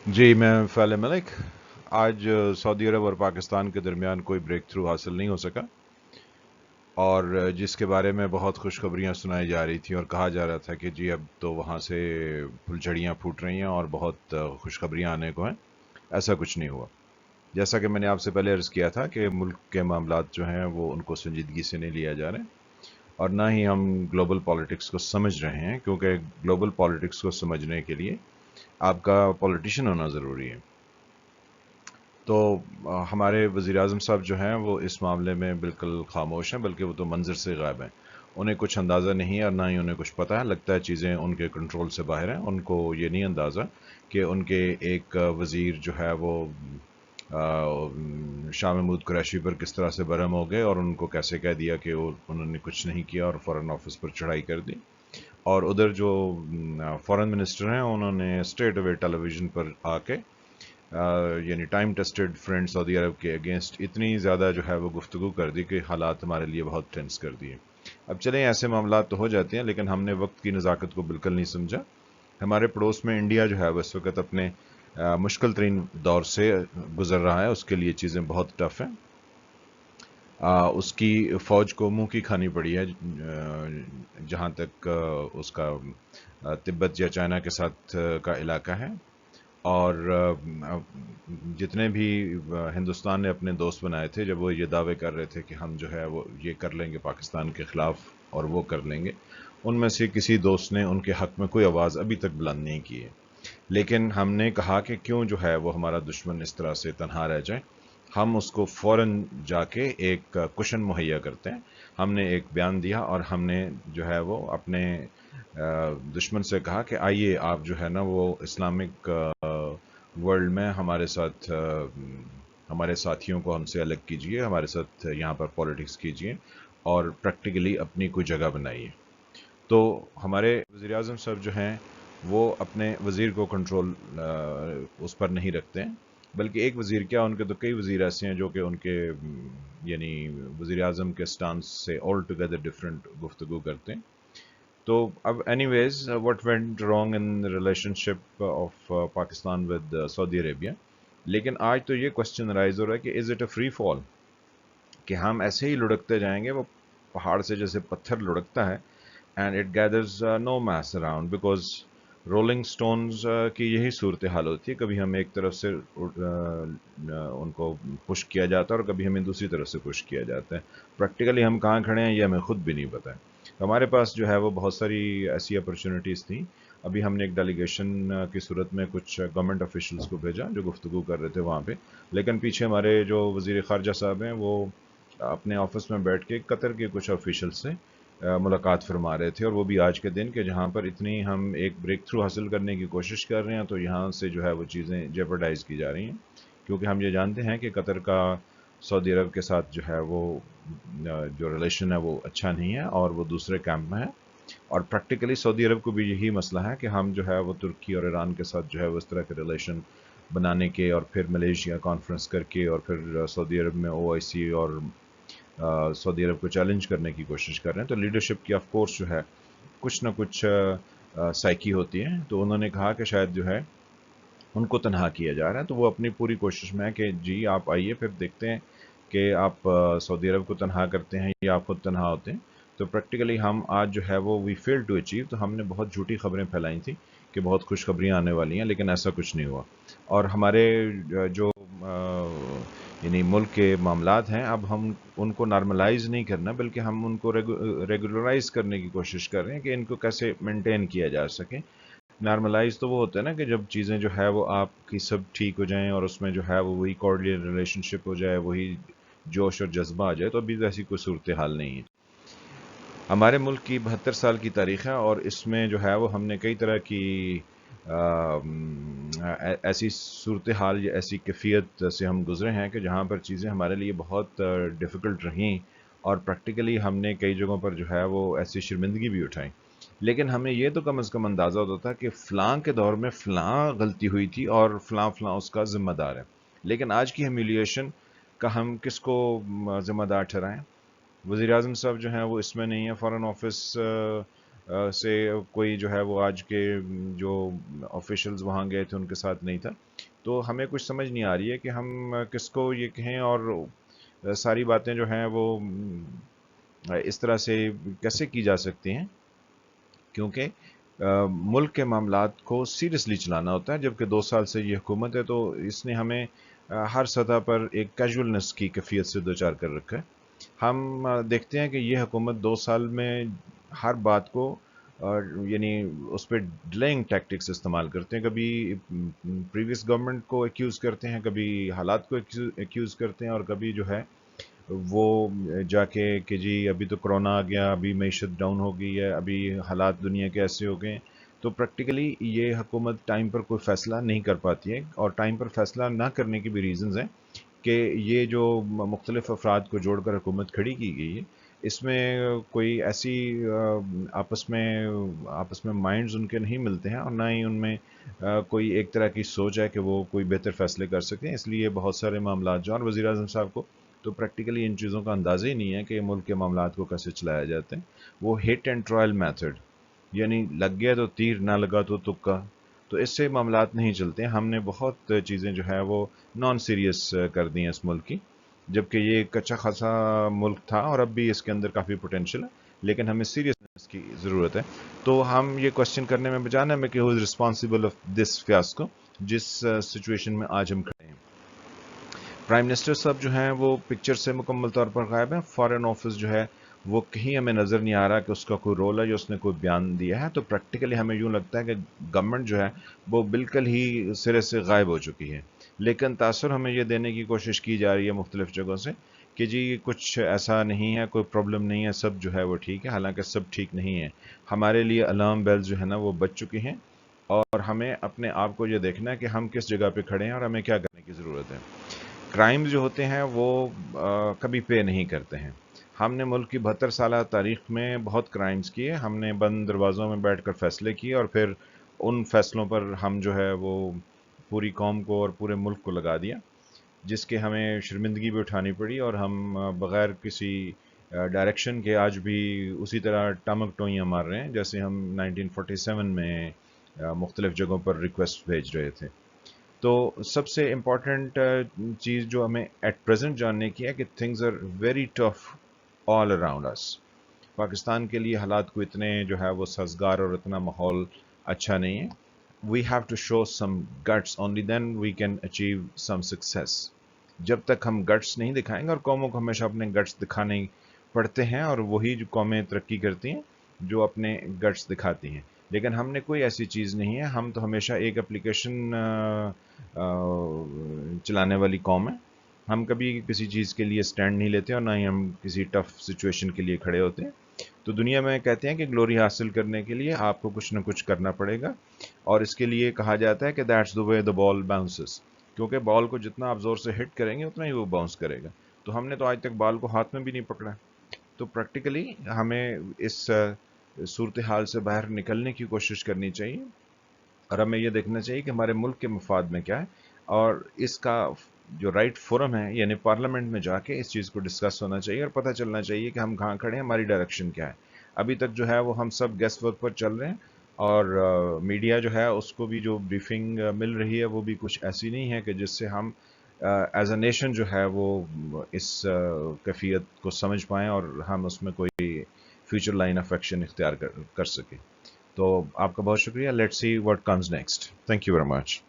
जी, मैं फ़ैल मलिक। आज सऊदी अरब और पाकिस्तान के दरमियान कोई ब्रेक थ्रू हासिल नहीं हो सका, और जिसके बारे में बहुत खुशखबरियाँ सुनाई जा रही थी और कहा जा रहा था कि जी अब तो वहाँ से फुलझड़ियाँ फूट रही हैं और बहुत खुशखबरियाँ आने को हैं। ऐसा कुछ नहीं हुआ। जैसा कि मैंने आपसे पहले अर्ज़ किया था कि मुल्क के मामलात जो हैं वो उनको संजीदगी से नहीं लिया जा रहे, और ना ही हम ग्लोबल पॉलिटिक्स को समझ रहे हैं, क्योंकि ग्लोबल पॉलिटिक्स को समझने के लिए आपका पॉलिटिशियन होना ज़रूरी है। तो हमारे वज़ीर-ए-आज़म साहब जो हैं वो इस मामले में बिल्कुल खामोश हैं, बल्कि वो तो मंज़र से गायब हैं। उन्हें कुछ अंदाज़ा नहीं है और ना ही उन्हें कुछ पता है। लगता है चीज़ें उनके कंट्रोल से बाहर हैं। उनको ये नहीं अंदाज़ा कि उनके एक वज़ीर जो है वो शाह महमूद कुरैशी पर किस तरह से बरहम हो गए और उनको कैसे कह दिया कि वो उन्होंने कुछ नहीं किया और फ़ॉरेन ऑफिस पर चढ़ाई कर दी। और उधर जो फ़ॉरेन मिनिस्टर हैं उन्होंने स्ट्रेट अवे टेलीविज़न पर आके यानी टाइम टेस्टेड फ्रेंड सऊदी अरब के अगेंस्ट इतनी ज़्यादा जो है वो गुफ्तगू कर दी कि हालात हमारे लिए बहुत टेंस कर दिए। अब चलें, ऐसे मामला तो हो जाते हैं, लेकिन हमने वक्त की नज़ाकत को बिल्कुल नहीं समझा। हमारे पड़ोस में इंडिया जो है वो इस वक्त अपने मुश्किल तरीन दौर से गुजर रहा है। उसके लिए चीज़ें बहुत टफ हैं। उसकी फ़ौज को मुंह की खानी पड़ी है, जहाँ तक उसका तिब्बत या चाइना के साथ का इलाका है। और जितने भी हिंदुस्तान ने अपने दोस्त बनाए थे, जब वो ये दावे कर रहे थे कि हम जो है वो ये कर लेंगे पाकिस्तान के ख़िलाफ़ और वो कर लेंगे, उनमें से किसी दोस्त ने उनके हक़ में कोई आवाज़ अभी तक बुलंद नहीं की है। लेकिन हमने कहा कि क्यों जो है वो हमारा दुश्मन इस तरह से तन्हा रह जाए, हम उसको फ़ौरन जाके एक कुशन मुहैया करते हैं। हमने एक बयान दिया और हमने जो है वो अपने दुश्मन से कहा कि आइए आप जो है ना वो इस्लामिक वर्ल्ड में हमारे साथ हमारे साथियों को हमसे अलग कीजिए, हमारे साथ यहाँ पर पॉलिटिक्स कीजिए और प्रैक्टिकली अपनी कोई जगह बनाइए। तो हमारे वज़ीर-ए-आज़म साहब जो हैं वो अपने वज़ीर को कंट्रोल उस पर नहीं रखते हैं, बल्कि एक वज़ीर क्या, उनके तो कई वज़ीर ऐसे हैं जो कि उनके यानी वज़ीर-ए-आज़म के स्टांस से ऑल टुगेदर डिफरेंट गुफ्तगू करते हैं। तो अब anyways what went wrong in relationship of Pakistan with Saudi Arabia. लेकिन आज तो ये क्वेश्चन राइज़ हो रहा है कि is it a free fall, कि हम ऐसे ही लुढ़कते जाएंगे, वो पहाड़ से जैसे पत्थर लुढ़कता है and it gathers no mass around, because rolling stones की यही सूरत हाल होती है। कभी हमें एक तरफ से उनको पुश किया जाता है और कभी हमें दूसरी तरफ से पुश किया जाता है। प्रैक्टिकली हम कहाँ खड़े हैं ये हमें खुद भी नहीं पता है। तो हमारे पास जो है वो बहुत सारी ऐसी अपॉर्चुनिटीज़ थी। अभी हमने एक डेलीगेशन की सूरत में कुछ गवर्नमेंट ऑफिशियल्स को भेजा जो गुफ्तगू कर रहे थे वहाँ पे, लेकिन पीछे हमारे जो वज़ीर ख़ारजा साहब हैं वो अपने ऑफिस में बैठ के कतर के कुछ ऑफिशियल से मुलाकात फरमा रहे थे, और वो भी आज के दिन, कि जहाँ पर इतनी हम एक ब्रेक थ्रू हासिल करने की कोशिश कर रहे हैं तो यहाँ से जो है वो चीज़ें जेपरडाइज़ की जा रही हैं, क्योंकि हम ये जानते हैं कि कतर का सऊदी अरब के साथ जो है वो जो रिलेशन है वो अच्छा नहीं है और वो दूसरे कैंप में है। और प्रैक्टिकली सऊदी अरब को भी यही मसला है कि हम जो है वो तुर्की और ईरान के साथ जो है वो इस तरह के रिलेशन बनाने के और फिर मलेशिया कॉन्फ्रेंस करके और फिर सऊदी अरब में OIC और सऊदी अरब को चैलेंज करने की कोशिश कर रहे हैं। तो लीडरशिप की ऑफ कोर्स जो है कुछ ना कुछ साइकी होती है। तो उन्होंने कहा कि शायद जो है उनको तनहा किया जा रहा है, तो वो अपनी पूरी कोशिश में है कि जी आप आइए, फिर देखते हैं कि आप सऊदी अरब को तनहा करते हैं या आप खुद तनहा होते हैं। तो प्रैक्टिकली हम आज जो है वो वी फेल टू अचीव। तो हमने बहुत झूठी खबरें फैलाई थी कि बहुत खुशखबरियाँ आने वाली हैं, लेकिन ऐसा कुछ नहीं हुआ। और हमारे जो यानी मुल्क के मामलात हैं, अब हम उनको नॉर्मलाइज़ नहीं करना, बल्कि हम उनको रेगुलराइज़ करने की कोशिश कर रहे हैं कि इनको कैसे मेंटेन किया जा सके। नॉर्मलाइज़ तो वो होता है ना कि जब चीज़ें जो है वो आपकी सब ठीक हो जाएँ और उसमें जो है वो वही कॉर्डियल रिलेशनशिप हो जाए, वही जोश और जज्बा आ जाए। तो अभी तो ऐसी कोई सूरत हाल नहीं है। हमारे मुल्क की 72 साल की तारीख़ है और इसमें जो है वो हमने कई तरह की ऐसी सूरत हाल या ऐसी कैफियत से हम गुज़रे हैं कि जहाँ पर चीज़ें हमारे लिए बहुत डिफ़िकल्ट रहीं, और प्रैक्टिकली हमने कई जगहों पर जो है वो ऐसी शर्मिंदगी भी उठाई। लेकिन हमें ये तो कम से कम अंदाज़ा होता था कि फ़लाँ के दौर में फ़लाँ गलती हुई थी और फ़लाँ उसका ज़िम्मेदार है। लेकिन आज की ह्यूमिलिएशन का हम किसको ज़िम्मेदार ठहराएं? वज़ीर-ए-आज़म साहब जो हैं वो इसमें नहीं है, फ़ॉरेन ऑफिस سے کوئی جو ہے وہ آج کے جو آفیشلز وہاں گئے تھے ان کے ساتھ نہیں تھا. تو ہمیں کچھ سمجھ نہیں آ رہی ہے کہ ہم کس کو یہ کہیں، اور ساری باتیں جو ہیں وہ اس طرح سے کیسے کی جا سکتی ہیں، کیونکہ ملک کے معاملات کو سیریسلی چلانا ہوتا ہے. جبکہ 2 سال سے یہ حکومت ہے تو اس نے ہمیں ہر سطح پر ایک کیجولنس کی کیفیت سے دوچار کر رکھا ہے. ہم دیکھتے ہیں کہ یہ حکومت 2 سال میں ہر بات کو یعنی اس پہ ڈیلینگ ٹیکٹکس استعمال کرتے ہیں. کبھی پریویس گورنمنٹ کو ایکیوز کرتے ہیں، کبھی حالات کو ایکیوز کرتے ہیں، اور کبھی جو ہے وہ جا کے کہ جی ابھی تو کرونا آ گیا، ابھی معیشت ڈاؤن ہو گئی ہے، ابھی حالات دنیا کے ایسے ہو گئے ہیں. تو پریکٹیکلی یہ حکومت ٹائم پر کوئی فیصلہ نہیں کر پاتی ہے، اور ٹائم پر فیصلہ نہ کرنے کی بھی ریزنز ہیں کہ یہ جو مختلف افراد کو جوڑ کر حکومت کھڑی کی گئی ہے، اس میں کوئی ایسی آپس میں مائنڈز ان کے نہیں ملتے ہیں، اور نہ ہی ان میں کوئی ایک طرح کی سوچ ہے کہ وہ کوئی بہتر فیصلے کر سکیں. اس لیے بہت سارے معاملات جو، اور وزیر اعظم صاحب کو تو پریکٹیکلی ان چیزوں کا اندازہ ہی نہیں ہے کہ ملک کے معاملات کو کیسے چلایا جاتے ہیں. وہ ہٹ اینڈ ٹرائل میتھڈ، یعنی لگ گیا تو تیر، نہ لگا تو تکا، تو اس سے معاملات نہیں چلتے ہیں. ہم نے بہت چیزیں جو ہے وہ نان سیریس کر دی ہیں اس ملک کی، جبکہ یہ ایک اچھا خاصا ملک تھا اور اب بھی اس کے اندر کافی پوٹینشیل ہے، لیکن ہمیں سیریسنس کی ضرورت ہے. تو ہم یہ کوشچن کرنے میں بجانا میں کہ who is responsible of this fiasco, جس سچویشن میں آج ہم کھڑے ہیں. پرائم منسٹر صاحب جو ہیں وہ پکچر سے مکمل طور پر غائب ہیں. فارن آفس جو ہے وہ کہیں ہمیں نظر نہیں آ رہا کہ اس کا کوئی رول ہے یا اس نے کوئی بیان دیا ہے. تو پریکٹیکلی ہمیں یوں لگتا ہے کہ گورنمنٹ جو ہے وہ بالکل ہی سرے سے غائب ہو چکی ہے. لیکن تاثر ہمیں یہ دینے کی کوشش کی جا رہی ہے مختلف جگہوں سے کہ جی کچھ ایسا نہیں ہے، کوئی پرابلم نہیں ہے، سب جو ہے وہ ٹھیک ہے. حالانکہ سب ٹھیک نہیں ہے. ہمارے لیے الارم بیلز جو ہے نا وہ بج چکی ہیں، اور ہمیں اپنے آپ کو یہ دیکھنا ہے کہ ہم کس جگہ پہ کھڑے ہیں اور ہمیں کیا کرنے کی ضرورت ہے. کرائم جو ہوتے ہیں وہ کبھی پے نہیں کرتے ہیں. ہم نے ملک کی 72 سالہ تاریخ میں بہت کرائمز کیے. ہم نے بند دروازوں میں بیٹھ کر فیصلے کیے، اور پھر ان فیصلوں پر ہم جو ہے وہ پوری قوم کو اور پورے ملک کو لگا دیا، جس کے ہمیں شرمندگی بھی اٹھانی پڑی. اور ہم بغیر کسی ڈائریکشن کے آج بھی اسی طرح ٹامک ٹوئیاں مار رہے ہیں جیسے ہم 1947 میں مختلف جگہوں پر ریکویسٹ بھیج رہے تھے. تو سب سے امپورٹنٹ چیز جو ہمیں ایٹ پریزنٹ جاننے کی ہے کہ things are very tough all around us. Pakistan کے لیے حالات کو اتنے جو ہے وہ سازگار اور اتنا ماحول اچھا نہیں ہے. We have to show some guts, only then we can achieve some success. جب تک ہم گٹس نہیں دکھائیں گے، اور قوموں کو ہمیشہ اپنے گٹس دکھانے پڑتے ہیں، اور وہی جو قومیں ترقی کرتی ہیں جو اپنے گٹس دکھاتی ہیں. لیکن ہم نے کوئی ایسی چیز نہیں ہے. ہم تو ہمیشہ ایک اپلیکیشن چلانے والی قوم ہے. ہم کبھی کسی چیز کے لیے سٹینڈ نہیں لیتے، اور نہ ہی ہم کسی ٹف سچویشن کے لیے کھڑے ہوتے ہیں. تو دنیا میں کہتے ہیں کہ گلوری حاصل کرنے کے لیے آپ کو کچھ نہ کچھ کرنا پڑے گا، اور اس کے لیے کہا جاتا ہے کہ that's the way the ball bounces. کیونکہ بال کو جتنا آپ زور سے ہٹ کریں گے اتنا ہی وہ باؤنس کرے گا. تو ہم نے تو آج تک بال کو ہاتھ میں بھی نہیں پکڑا. تو پریکٹیکلی ہمیں اس صورتحال سے باہر نکلنے کی کوشش کرنی چاہیے، اور ہمیں یہ دیکھنا چاہیے کہ ہمارے ملک کے مفاد میں کیا ہے، اور اس کا جو رائٹ فورم ہے یعنی پارلیمنٹ میں جا کے اس چیز کو ڈسکس ہونا چاہیے، اور پتہ چلنا چاہیے کہ ہم کہاں کھڑے ہیں، ہماری ڈائریکشن کیا ہے. ابھی تک جو ہے وہ ہم سب گیس ورک پر چل رہے ہیں، اور میڈیا جو ہے اس کو بھی جو بریفنگ مل رہی ہے وہ بھی کچھ ایسی نہیں ہے کہ جس سے ہم ایز اے نیشن جو ہے وہ اس کیفیت کو سمجھ پائیں اور ہم اس میں کوئی فیوچر لائن آف ایکشن اختیار کر سکیں. تو آپ کا بہت شکریہ. Let's see what comes next. Thank you very much.